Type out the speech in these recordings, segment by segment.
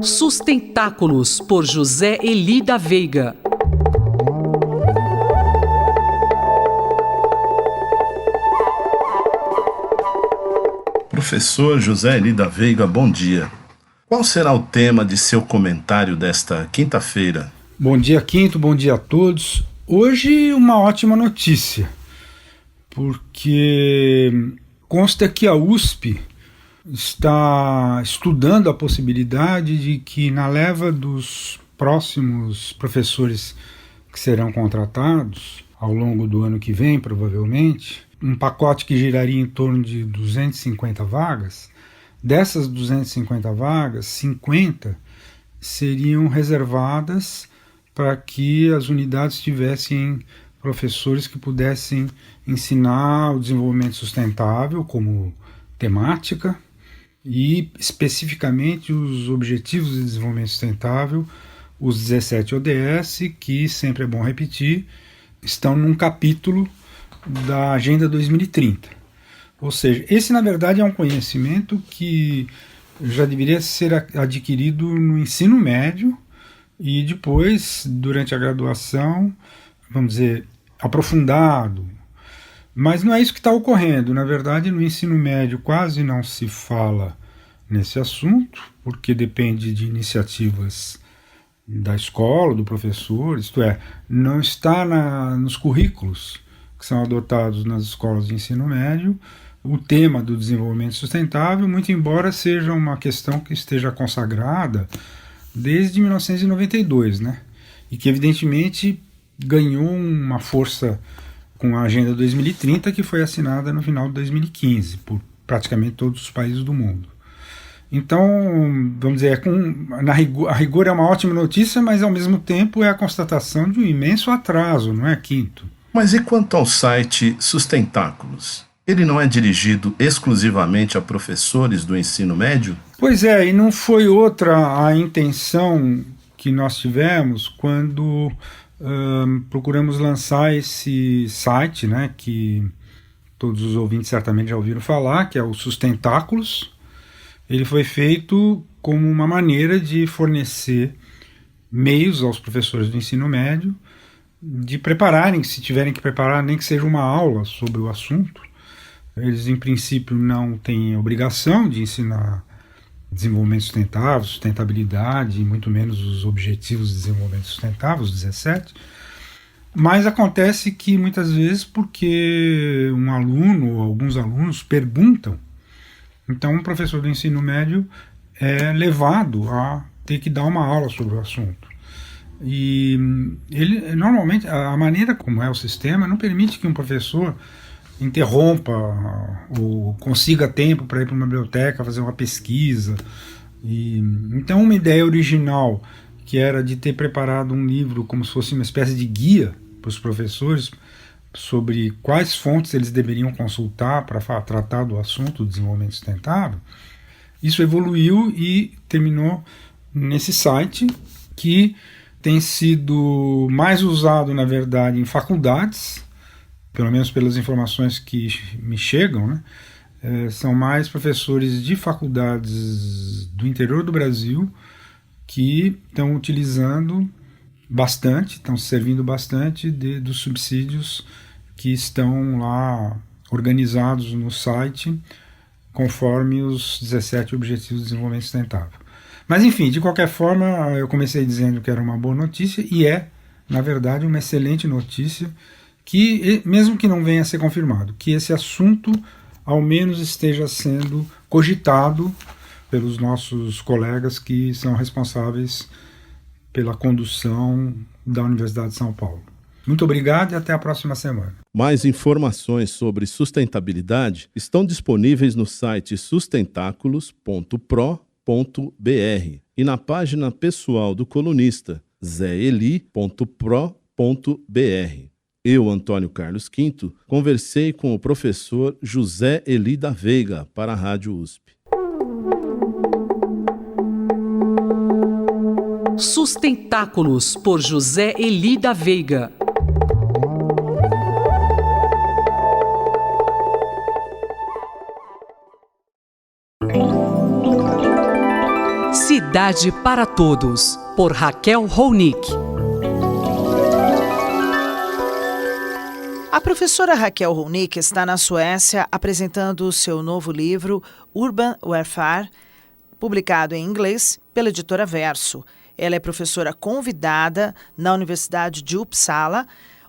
Sustentáculos, por José Eli da Veiga. Professor José Eli da Veiga, bom dia. Qual será o tema de seu comentário desta quinta-feira? Bom dia, Quinto, bom dia a todos. Hoje uma ótima notícia, porque consta que a USP está estudando a possibilidade de que na leva dos próximos professores que serão contratados ao longo do ano que vem, provavelmente, um pacote que giraria em torno de 250 vagas, dessas 250 vagas, 50 seriam reservadas para que as unidades tivessem professores que pudessem ensinar o desenvolvimento sustentável como temática e especificamente os Objetivos de Desenvolvimento Sustentável, os 17 ODS, que sempre é bom repetir, estão num capítulo da Agenda 2030. Ou seja, esse na verdade é um conhecimento que já deveria ser adquirido no ensino médio e depois, durante a graduação, vamos dizer, aprofundado. Mas não é isso que está ocorrendo. Na verdade, no ensino médio quase não se fala nesse assunto, porque depende de iniciativas da escola, do professor, isto é, não está nos currículos que são adotados nas escolas de ensino médio o tema do desenvolvimento sustentável, muito embora seja uma questão que esteja consagrada desde 1992, né? E que evidentemente ganhou uma força com a Agenda 2030, que foi assinada no final de 2015 por praticamente todos os países do mundo. Então, vamos dizer, a rigor é uma ótima notícia, mas ao mesmo tempo é a constatação de um imenso atraso, não é, Quinto? Mas e quanto ao site Sustentáculos? Ele não é dirigido exclusivamente a professores do ensino médio? Pois é, e não foi outra a intenção que nós tivemos quando procuramos lançar esse site, né, que todos os ouvintes certamente já ouviram falar, que é o Sustentáculos. Ele foi feito como uma maneira de fornecer meios aos professores do ensino médio de prepararem, se tiverem que preparar, nem que seja uma aula sobre o assunto. Eles, em princípio, não têm obrigação de ensinar desenvolvimento sustentável, sustentabilidade, e muito menos os Objetivos de Desenvolvimento Sustentável, os 17. Mas acontece que, muitas vezes, porque um aluno ou alguns alunos perguntam, então um professor do ensino médio é levado a ter que dar uma aula sobre o assunto. E ele, normalmente, a maneira como é o sistema não permite que um professor interrompa ou consiga tempo para ir para uma biblioteca fazer uma pesquisa. Então uma ideia original, que era de ter preparado um livro como se fosse uma espécie de guia para os professores sobre quais fontes eles deveriam consultar para tratar do assunto do desenvolvimento sustentável, isso evoluiu e terminou nesse site, que tem sido mais usado, na verdade, em faculdades, pelo menos pelas informações que me chegam, né? São mais professores de faculdades do interior do Brasil que estão utilizando bastante, estão se servindo bastante dos subsídios que estão lá organizados no site conforme os 17 Objetivos de Desenvolvimento Sustentável. Mas enfim, de qualquer forma, eu comecei dizendo que era uma boa notícia e é, na verdade, uma excelente notícia, que, mesmo que não venha a ser confirmado, que esse assunto ao menos esteja sendo cogitado pelos nossos colegas que são responsáveis pela condução da Universidade de São Paulo. Muito obrigado e até a próxima semana. Mais informações sobre sustentabilidade estão disponíveis no site sustentáculos.pro.br e na página pessoal do colunista zeeli.pro.br. Eu, Antônio Carlos Quinto, conversei com o professor José Eli da Veiga para a Rádio USP. Sustentáculos, por José Eli da Veiga. Cidade para Todos, por Raquel Ronick. A professora Raquel Ronick está na Suécia apresentando o seu novo livro Urban Warfare, publicado em inglês pela editora Verso. Ela é professora convidada na Universidade de Uppsala,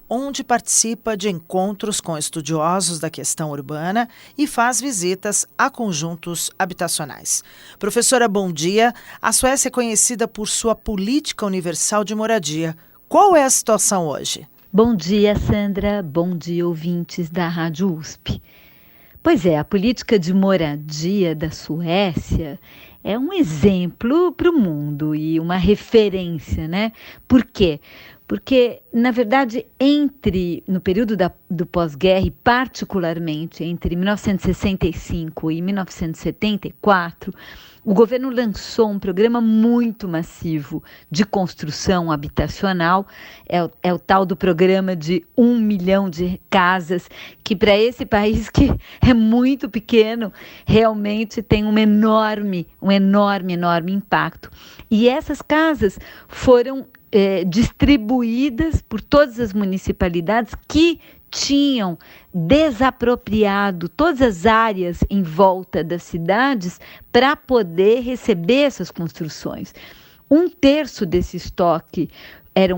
onde participa de encontros com estudiosos da questão urbana e faz visitas a conjuntos habitacionais. Professora, bom dia. A Suécia é conhecida por sua política universal de moradia. Qual é a situação hoje? Bom dia, Sandra. Bom dia, ouvintes da Rádio USP. Pois é, a política de moradia da Suécia é um exemplo para o mundo e uma referência, né? Por quê? Porque, na verdade, no período do pós-guerra, e particularmente entre 1965 e 1974, o governo lançou um programa muito massivo de construção habitacional, é o tal do programa de 1 milhão de casas, que para esse país que é muito pequeno, realmente tem um enorme impacto. E essas casas foram distribuídas por todas as municipalidades que tinham desapropriado todas as áreas em volta das cidades para poder receber essas construções. 1/3 desse estoque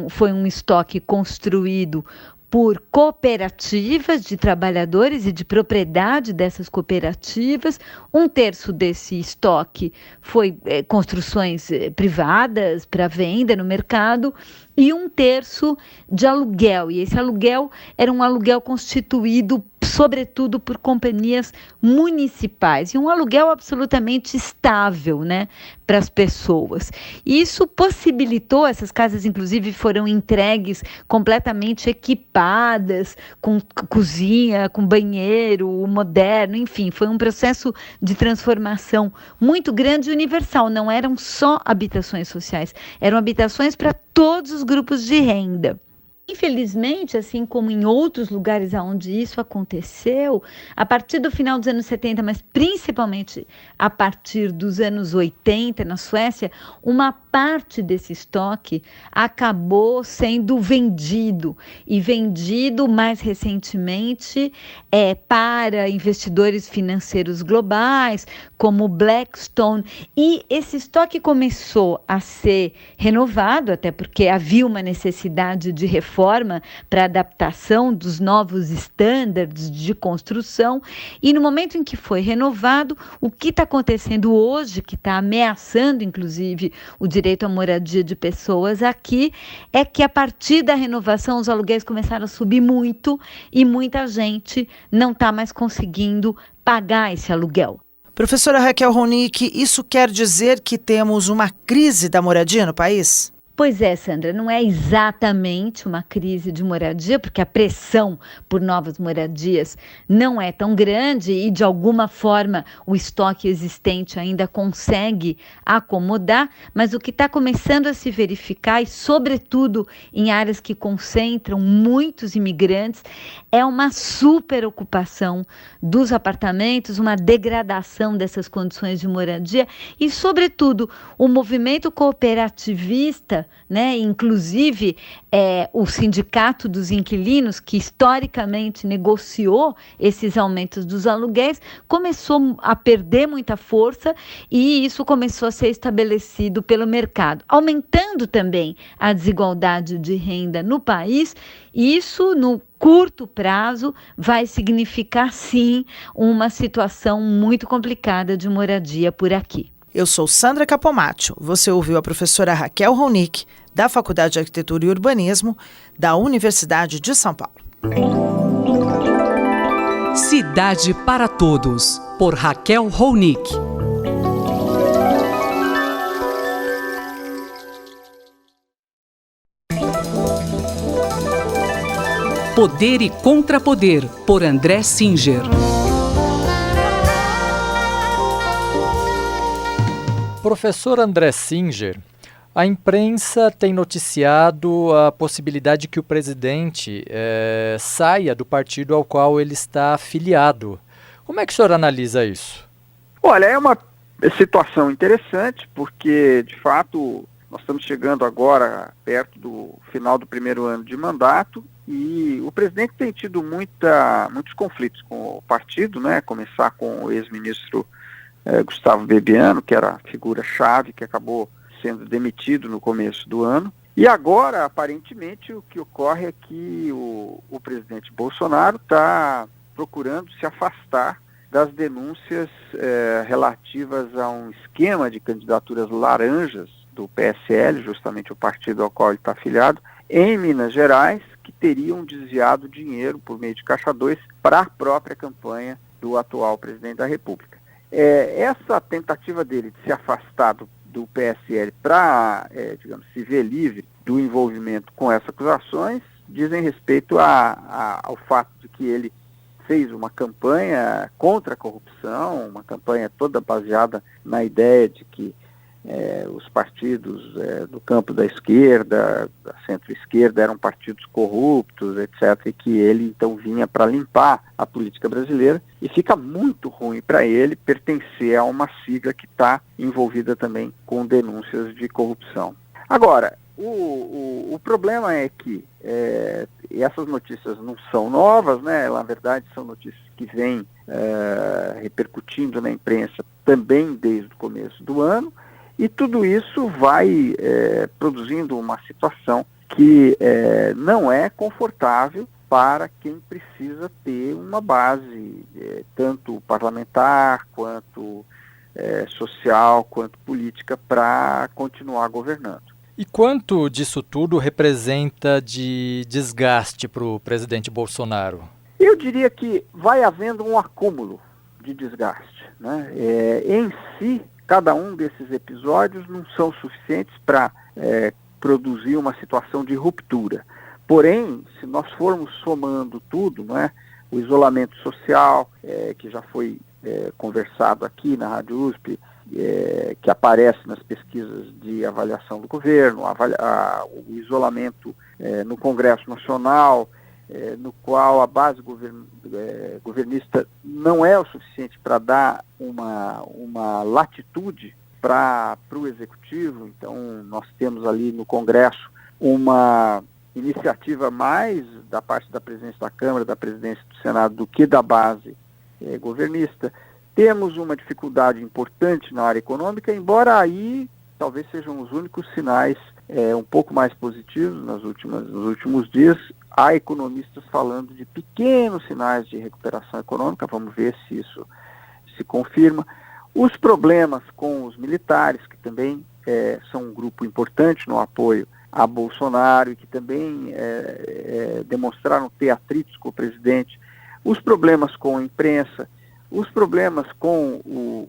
foi um estoque construído por cooperativas de trabalhadores e de propriedade dessas cooperativas. 1/3 desse estoque foi construções privadas para venda no mercado e 1/3 de aluguel. E esse aluguel era um aluguel constituído sobretudo por companhias municipais, e um aluguel absolutamente estável, né, para as pessoas. Isso possibilitou, essas casas inclusive foram entregues completamente equipadas, com cozinha, com banheiro moderno, enfim, foi um processo de transformação muito grande e universal. Não eram só habitações sociais, eram habitações para todos os grupos de renda. Infelizmente, assim como em outros lugares onde isso aconteceu, a partir do final dos anos 70, mas principalmente a partir dos anos 80 na Suécia, uma parte desse estoque acabou sendo vendido, e vendido mais recentemente para investidores financeiros globais, como Blackstone, e esse estoque começou a ser renovado, até porque havia uma necessidade de reforma para adaptação dos novos estándares de construção, e no momento em que foi renovado, o que está acontecendo hoje, que está ameaçando inclusive o direito à moradia de pessoas aqui, é que a partir da renovação os aluguéis começaram a subir muito e muita gente não está mais conseguindo pagar esse aluguel. Professora Raquel Ronick, isso quer dizer que temos uma crise da moradia no país? Pois é, Sandra, não é exatamente uma crise de moradia, porque a pressão por novas moradias não é tão grande e, de alguma forma, o estoque existente ainda consegue acomodar, mas o que está começando a se verificar, e sobretudo em áreas que concentram muitos imigrantes, é uma superocupação dos apartamentos, uma degradação dessas condições de moradia e, sobretudo, o movimento cooperativista, né? Inclusive o Sindicato dos Inquilinos, que historicamente negociou esses aumentos dos aluguéis, começou a perder muita força, e isso começou a ser estabelecido pelo mercado, aumentando também a desigualdade de renda no país. Isso, no curto prazo, vai significar, sim, uma situação muito complicada de moradia por aqui. Eu sou Sandra Capomatto. Você ouviu a professora Raquel Ronick, da Faculdade de Arquitetura e Urbanismo, da Universidade de São Paulo. Cidade para Todos, por Raquel Ronick. Poder e Contrapoder, por André Singer. Professor André Singer, a imprensa tem noticiado a possibilidade de que o presidente saia do partido ao qual ele está afiliado. Como é que o senhor analisa isso? Olha, é uma Situação interessante, porque, de fato, nós estamos chegando agora perto do final do primeiro ano de mandato e o presidente tem tido muitos conflitos com o partido, né? Começar com o ex-ministro Gustavo Bebiano, que era a figura-chave, que acabou sendo demitido no começo do ano. E agora, aparentemente, o que ocorre é que o presidente Bolsonaro está procurando se afastar das denúncias relativas a um esquema de candidaturas laranjas do PSL, justamente o partido ao qual ele está afiliado, em Minas Gerais, que teriam desviado dinheiro por meio de Caixa 2 para a própria campanha do atual presidente da República. Essa tentativa dele de se afastar do PSL para, digamos, se ver livre do envolvimento com essas acusações, dizem respeito ao fato de que ele fez uma campanha contra a corrupção, uma campanha toda baseada na ideia de que os partidos do campo da esquerda, da centro-esquerda, eram partidos corruptos, etc., e que ele então vinha para limpar a política brasileira, e fica muito ruim para ele pertencer a uma sigla que está envolvida também com denúncias de corrupção. Agora, o problema é que essas notícias não são novas, né? Na verdade, são notícias que vêm repercutindo na imprensa também desde o começo do ano, e tudo isso vai produzindo uma situação que não é confortável para quem precisa ter uma base, tanto parlamentar, quanto social, quanto política, para continuar governando. E quanto disso tudo representa de desgaste para o presidente Bolsonaro? Eu diria que vai havendo um acúmulo de desgaste, né? Em si, cada um desses episódios não são suficientes para produzir uma situação de ruptura. Porém, se nós formos somando tudo, né, o isolamento social, que já foi conversado aqui na Rádio USP, que aparece nas pesquisas de avaliação do governo, o isolamento no Congresso Nacional, no qual a base governista não é o suficiente para dar uma latitude para o Executivo. Então, nós temos ali no Congresso uma iniciativa mais da parte da presidência da Câmara, da presidência do Senado, do que da base governista. Temos uma dificuldade importante na área econômica, embora aí talvez sejam os únicos sinais um pouco mais positivos nos últimos dias. Há economistas falando de pequenos sinais de recuperação econômica, vamos ver se isso se confirma. Os problemas com os militares, que também são um grupo importante no apoio a Bolsonaro e que também demonstraram ter atritos com o presidente. Os problemas com a imprensa, os problemas com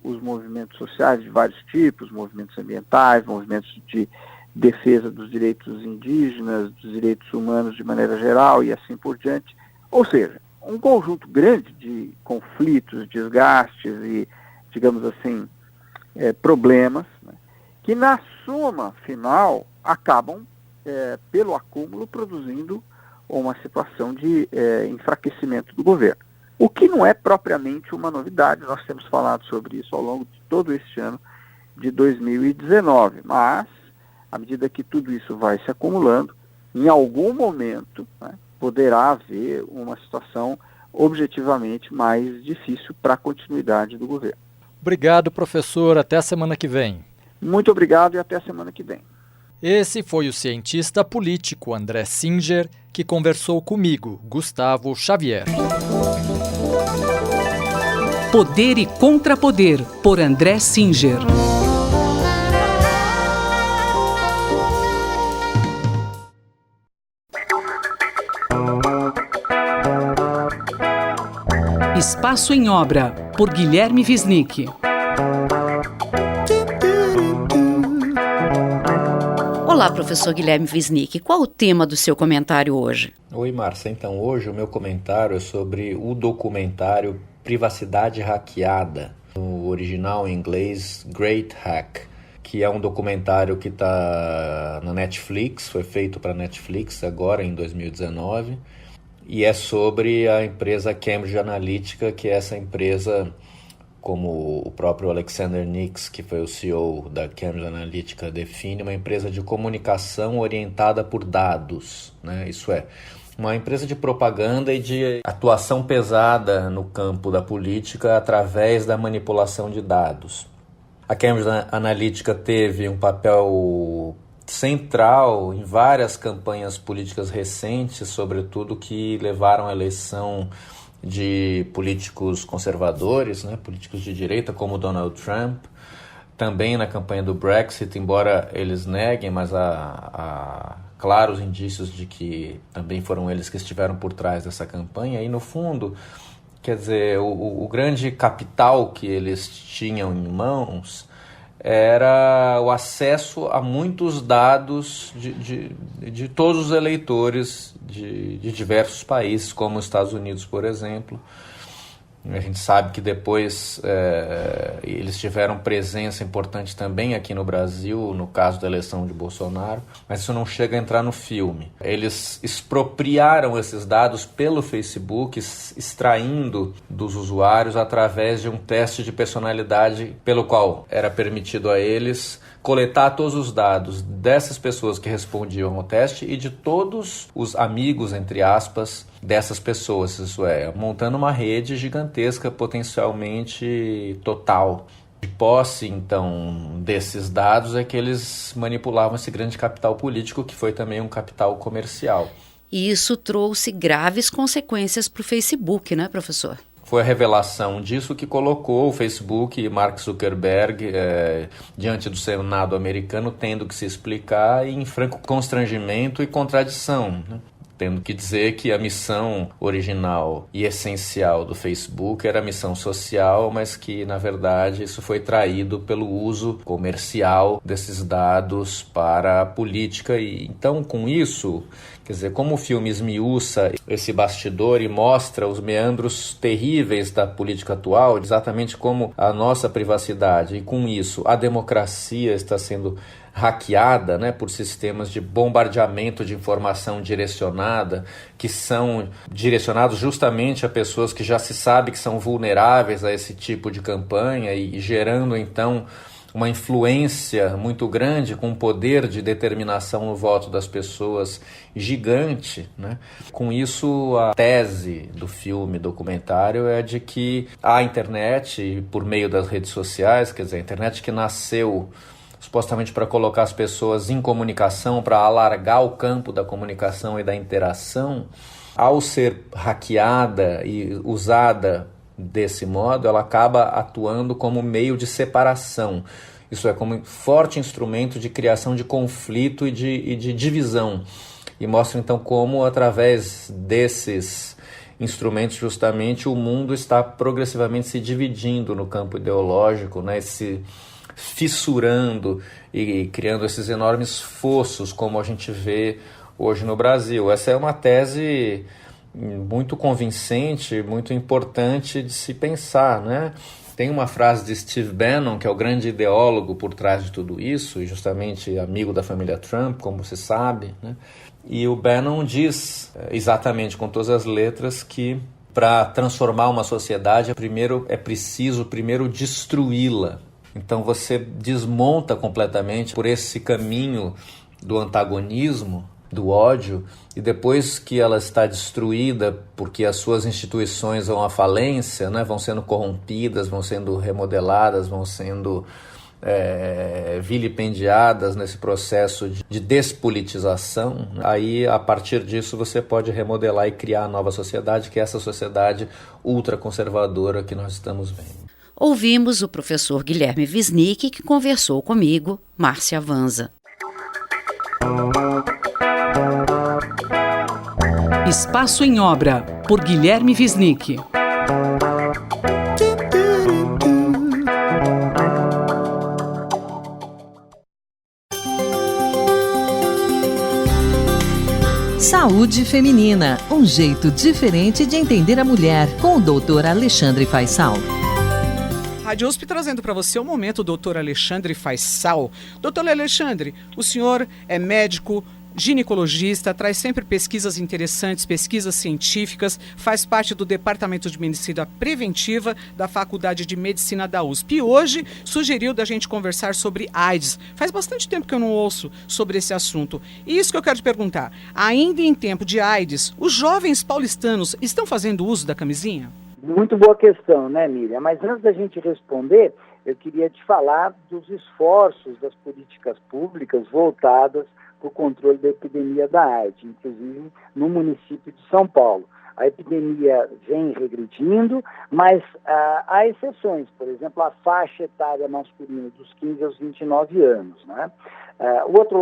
os movimentos sociais de vários tipos, movimentos ambientais, movimentos de defesa dos direitos indígenas, dos direitos humanos de maneira geral e assim por diante. Ou seja, um conjunto grande de conflitos, desgastes e, digamos assim, problemas, né, que na soma final acabam, pelo acúmulo, produzindo uma situação de enfraquecimento do governo. O que não é propriamente uma novidade, nós temos falado sobre isso ao longo de todo este ano de 2019, mas, à medida que tudo isso vai se acumulando, em algum momento, né, poderá haver uma situação objetivamente mais difícil para a continuidade do governo. Obrigado, professor. Até a semana que vem. Muito obrigado e até a semana que vem. Esse foi o cientista político André Singer, que conversou comigo, Gustavo Xavier. Poder e Contrapoder, por André Singer. Espaço em Obra, por Guilherme Wisnik. Olá, professor Guilherme Wisnik. Qual o tema do seu comentário hoje? Oi, Márcia. Então, hoje o meu comentário é sobre o documentário Privacidade Hackeada, no original em inglês Great Hack, que é um documentário que está na Netflix, foi feito para Netflix agora em 2019, e é sobre a empresa Cambridge Analytica, que é essa empresa como o próprio Alexander Nix, que foi o CEO da Cambridge Analytica, define, uma empresa de comunicação orientada por dados, né? Isso é, uma empresa de propaganda e de atuação pesada no campo da política através da manipulação de dados. A Cambridge Analytica teve um papel central em várias campanhas políticas recentes, sobretudo que levaram à eleição de políticos conservadores, né, políticos de direita como Donald Trump, também na campanha do Brexit, embora eles neguem, mas há claros indícios de que também foram eles que estiveram por trás dessa campanha. E no fundo, quer dizer, o grande capital que eles tinham em mãos era o acesso a muitos dados de todos os eleitores de diversos países, como os Estados Unidos, por exemplo. A gente sabe que depois eles tiveram presença importante também aqui no Brasil, no caso da eleição de Bolsonaro, mas isso não chega a entrar no filme. Eles expropriaram esses dados pelo Facebook, extraindo dos usuários através de um teste de personalidade pelo qual era permitido a eles coletar todos os dados dessas pessoas que respondiam ao teste e de todos os amigos, entre aspas, dessas pessoas, isso é, montando uma rede gigantesca, potencialmente total. De posse, então, desses dados é que eles manipulavam esse grande capital político, que foi também um capital comercial. E isso trouxe graves consequências para o Facebook, né, professor? Foi a revelação disso que colocou o Facebook e Mark Zuckerberg diante do Senado americano, tendo que se explicar em franco constrangimento e contradição, né? Tendo que dizer que a missão original e essencial do Facebook era a missão social, mas que, na verdade, isso foi traído pelo uso comercial desses dados para a política. E então, com isso, quer dizer, como o filme esmiuça esse bastidor e mostra os meandros terríveis da política atual, exatamente como a nossa privacidade e, com isso, a democracia está sendo hackeada, né, por sistemas de bombardeamento de informação direcionada, que são direcionados justamente a pessoas que já se sabe que são vulneráveis a esse tipo de campanha e gerando, então, uma influência muito grande, com um poder de determinação no voto das pessoas gigante, né? Com isso, a tese do filme documentário é de que a internet, por meio das redes sociais, quer dizer, a internet que nasceu supostamente para colocar as pessoas em comunicação, para alargar o campo da comunicação e da interação, ao ser hackeada e usada desse modo, ela acaba atuando como meio de separação. Isso é, como forte instrumento de criação de conflito e de divisão. E mostra então como, através desses instrumentos, justamente, o mundo está progressivamente se dividindo no campo ideológico, né? Se fissurando e criando esses enormes fossos, como a gente vê hoje no Brasil. Essa é uma tese muito convincente, muito importante de se pensar, né? Tem uma frase de Steve Bannon, que é o grande ideólogo por trás de tudo isso, e justamente amigo da família Trump, como se sabe, né? E o Bannon diz, exatamente com todas as letras, que para transformar uma sociedade, é preciso primeiro destruí-la. Então você desmonta completamente por esse caminho do antagonismo, do ódio, e depois que ela está destruída porque as suas instituições vão à falência, né, vão sendo corrompidas, vão sendo remodeladas, vão sendo vilipendiadas nesse processo de despolitização, aí a partir disso você pode remodelar e criar a nova sociedade, que é essa sociedade ultraconservadora que nós estamos vendo. Ouvimos o professor Guilherme Wisnik, que conversou comigo, Márcia Vanza. Espaço em Obra, por Guilherme Wisnik. Saúde Feminina, um jeito diferente de entender a mulher, com o Dr. Alexandre Faisal. Rádio USP trazendo para você o momento Dr. Alexandre Faisal. Dr. Alexandre, o senhor é médico, ginecologista, traz sempre pesquisas interessantes, pesquisas científicas, faz parte do Departamento de Medicina Preventiva da Faculdade de Medicina da USP. E hoje sugeriu da gente conversar sobre AIDS. Faz bastante tempo que eu não ouço sobre esse assunto. E isso que eu quero te perguntar. Ainda em tempo de AIDS, os jovens paulistanos estão fazendo uso da camisinha? Muito boa questão, né, Miriam? Mas antes da gente responder, eu queria te falar dos esforços das políticas públicas voltadas para o controle da epidemia da AIDS, inclusive no município de São Paulo. A epidemia vem regredindo, mas há exceções. Por exemplo, a faixa etária masculina dos 15 aos 29 anos. Né? Do outro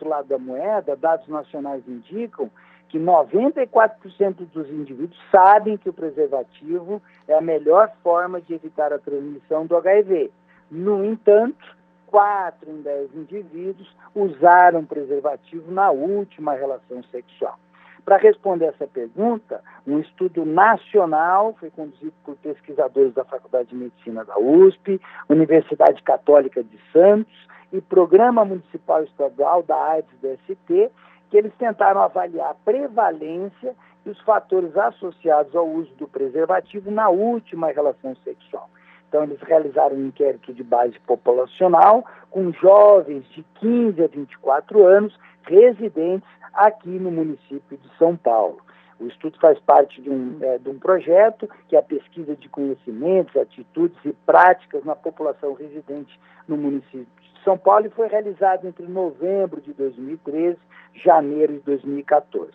lado da moeda, dados nacionais indicam que 94% dos indivíduos sabem que o preservativo é a melhor forma de evitar a transmissão do HIV. No entanto, 4 em 10 indivíduos usaram preservativo na última relação sexual. Para responder essa pergunta, um estudo nacional foi conduzido por pesquisadores da Faculdade de Medicina da USP, Universidade Católica de Santos e Programa Municipal Estadual da AIDS do ST, que eles tentaram avaliar a prevalência e os fatores associados ao uso do preservativo na última relação sexual. Então, eles realizaram um inquérito de base populacional com jovens de 15 a 24 anos residentes aqui no município de São Paulo. O estudo faz parte de um projeto que é a pesquisa de conhecimentos, atitudes e práticas na população residente no município de São Paulo e foi realizado entre novembro de 2013 e janeiro de 2014.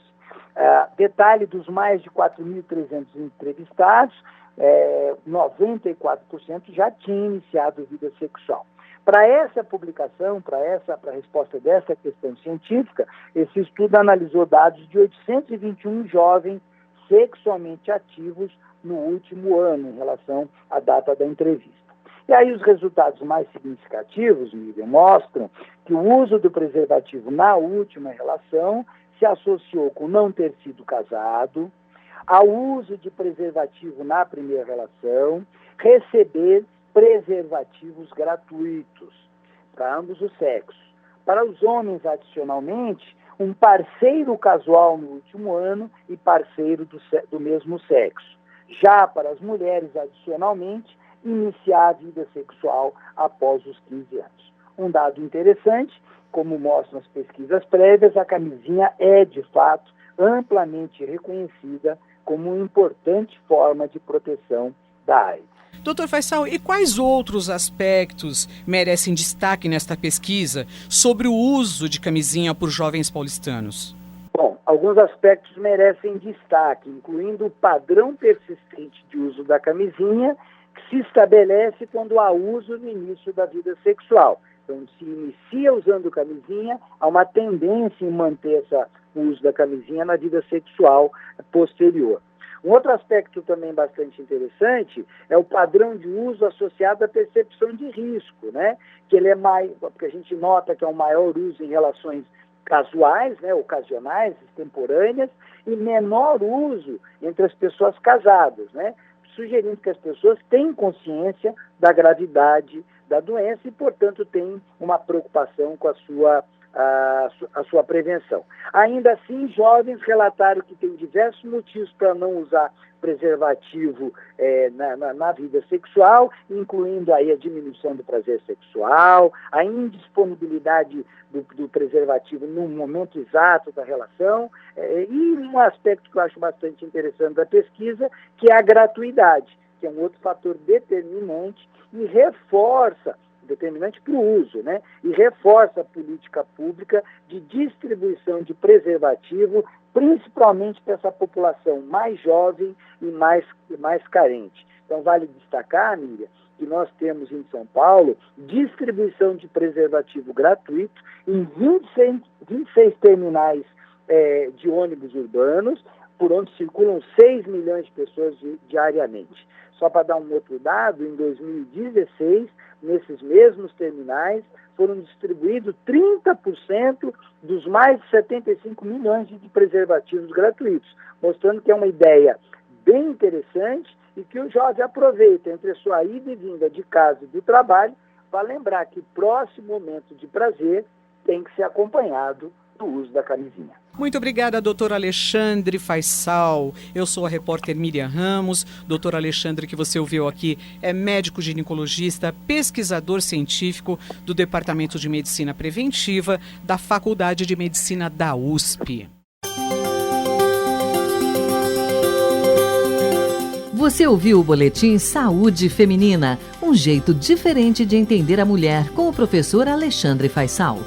Detalhe dos mais de 4.300 entrevistados, 94% já tinham iniciado vida sexual. Para essa publicação, para a resposta dessa questão científica, esse estudo analisou dados de 821 jovens sexualmente ativos no último ano, em relação à data da entrevista. E aí os resultados mais significativos, Miriam, mostram que o uso do preservativo na última relação se associou com não ter sido casado, ao uso de preservativo na primeira relação, receber preservativos gratuitos para ambos os sexos. Para os homens, adicionalmente, um parceiro casual no último ano e parceiro do mesmo sexo. Já para as mulheres, adicionalmente, iniciar a vida sexual após os 15 anos. Um dado interessante, como mostram as pesquisas prévias, a camisinha é, de fato, amplamente reconhecida como uma importante forma de proteção da AIDS. Doutor Faisal, e quais outros aspectos merecem destaque nesta pesquisa sobre o uso de camisinha por jovens paulistanos? Bom, alguns aspectos merecem destaque, incluindo o padrão persistente de uso da camisinha, que se estabelece quando há uso no início da vida sexual. Então, se inicia usando camisinha, há uma tendência em manter o uso da camisinha na vida sexual posterior. Um outro aspecto também bastante interessante é o padrão de uso associado à percepção de risco, né? Que ele é mais, porque a gente nota que é um maior uso em relações casuais, né, ocasionais, extemporâneas, e menor uso entre as pessoas casadas, né? Sugerindo que as pessoas têm consciência da gravidade da doença e, portanto, têm uma preocupação com a sua prevenção. Ainda assim, jovens relataram que têm diversos motivos para não usar preservativo na vida sexual, incluindo aí a diminuição do prazer sexual, a indisponibilidade do preservativo no momento exato da relação, e um aspecto que eu acho bastante interessante da pesquisa, que é a gratuidade, que é um outro fator determinante e reforça determinante para o uso, né? E reforça a política pública de distribuição de preservativo, principalmente para essa população mais jovem e mais carente. Então, vale destacar, Miriam, que nós temos em São Paulo distribuição de preservativo gratuito em 26 terminais de ônibus urbanos, por onde circulam 6 milhões de pessoas diariamente. Só para dar um outro dado, em 2016, nesses mesmos terminais, foram distribuídos 30% dos mais de 75 milhões de preservativos gratuitos, mostrando que é uma ideia bem interessante e que o jovem aproveita entre a sua ida e vinda de casa e do trabalho para lembrar que o próximo momento de prazer tem que ser acompanhado do uso da camisinha. Muito obrigada, doutor Alexandre Faisal. Eu sou a repórter Miriam Ramos. Doutor Alexandre, que você ouviu aqui, é médico ginecologista, pesquisador científico do Departamento de Medicina Preventiva da Faculdade de Medicina da USP. Você ouviu o Boletim Saúde Feminina, um jeito diferente de entender a mulher, com o professor Alexandre Faisal.